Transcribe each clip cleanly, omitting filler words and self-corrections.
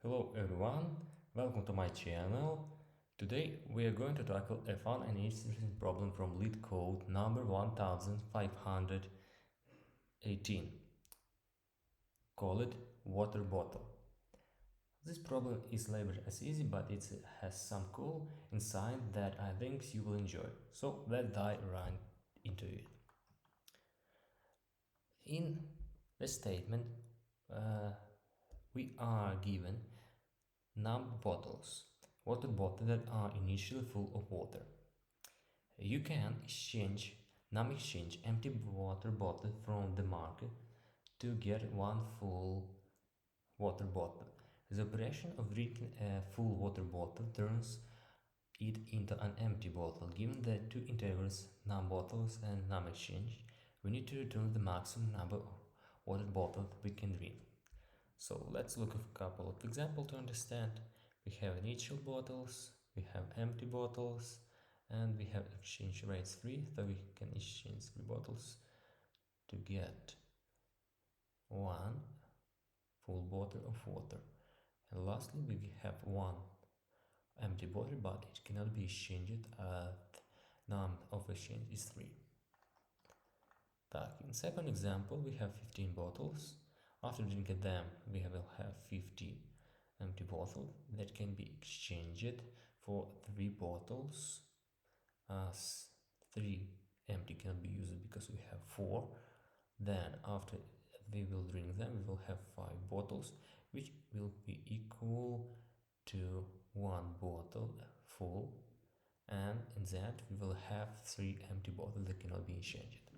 Hello everyone, welcome to my channel. Today we are going to tackle a fun and interesting problem from LeetCode number 1518. Call it water bottle. This problem is labeled as easy, but it has some cool inside that I think you will enjoy. So let's dive right into it. In the statement, we are given water bottles that are initially full of water. You can exchange empty water bottle from the market to get one full water bottle. The operation of drinking a full water bottle turns it into an empty bottle. Given the two integrals num bottles and num exchange, we need to return the maximum number of water bottles we can drink. So let's look at a couple of examples to understand. We have initial bottles, we have empty bottles, and we have exchange rates 3, so we can exchange 3 bottles to get one full bottle of water. And lastly, we have one empty bottle, but it cannot be exchanged at number of exchange is 3. In second example, we have 15 bottles. After drinking them, we will have 50 empty bottles that can be exchanged for 3 bottles, as 3 empty cannot be used because we have 4. Then after we will drink them, we will have 5 bottles, which will be equal to 1 bottle full, and in that we will have 3 empty bottles that cannot be exchanged.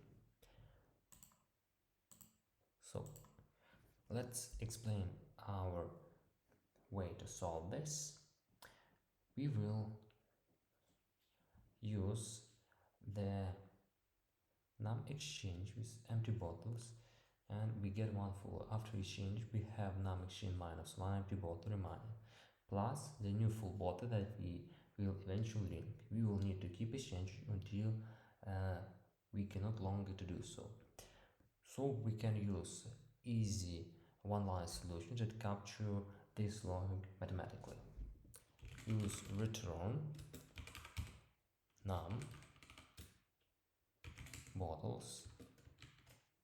So let's explain our way to solve this. We will use the num exchange with empty bottles, and we get one full. After exchange, we have num exchange minus 1 empty bottle remaining, plus the new full bottle that we will eventually drink. We will need to keep exchange until we cannot longer to do so. So we can use easy one-line solution that capture this logic mathematically. Use return num bottles,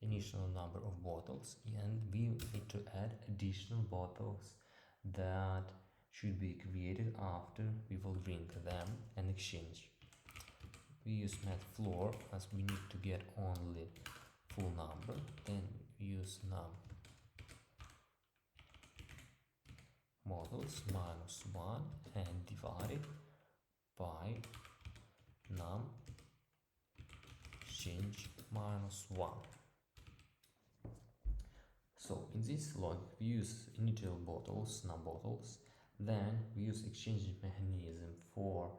initial number of bottles, and we need to add additional bottles that should be created after we will drink them and exchange. We use math floor as we need to get only full number, then use num bottles minus 1 and divide it by num exchange minus 1. So in this logic we use initial bottles, num bottles, then we use exchange mechanism for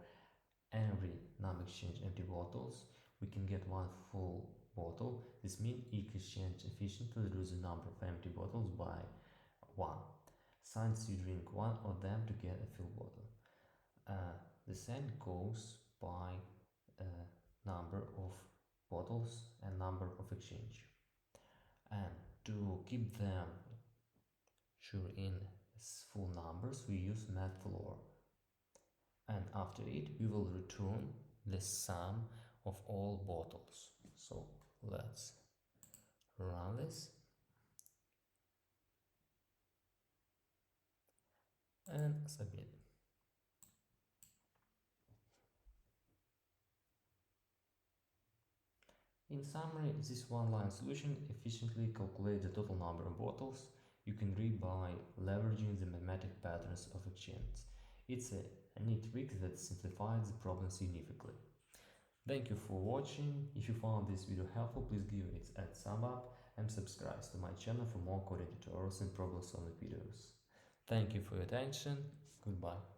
every num exchange empty bottles. We can get one full bottle. This means each exchange efficiently reduce the number of empty bottles by 1. Since you drink one of them to get a full bottle. The same goes by number of bottles and number of exchange. And to keep them sure in full numbers, we use math floor. And after it, we will return the sum of all bottles. So let's run this and submit. In summary, this one-line solution efficiently calculates the total number of bottles you can read by leveraging the mathematic patterns of exchange. It's a neat trick that simplifies the problem significantly. Thank you for watching. If you found this video helpful, please give it a thumb up and subscribe to my channel for more coding tutorials and problem solving videos. Thank you for your attention. Goodbye.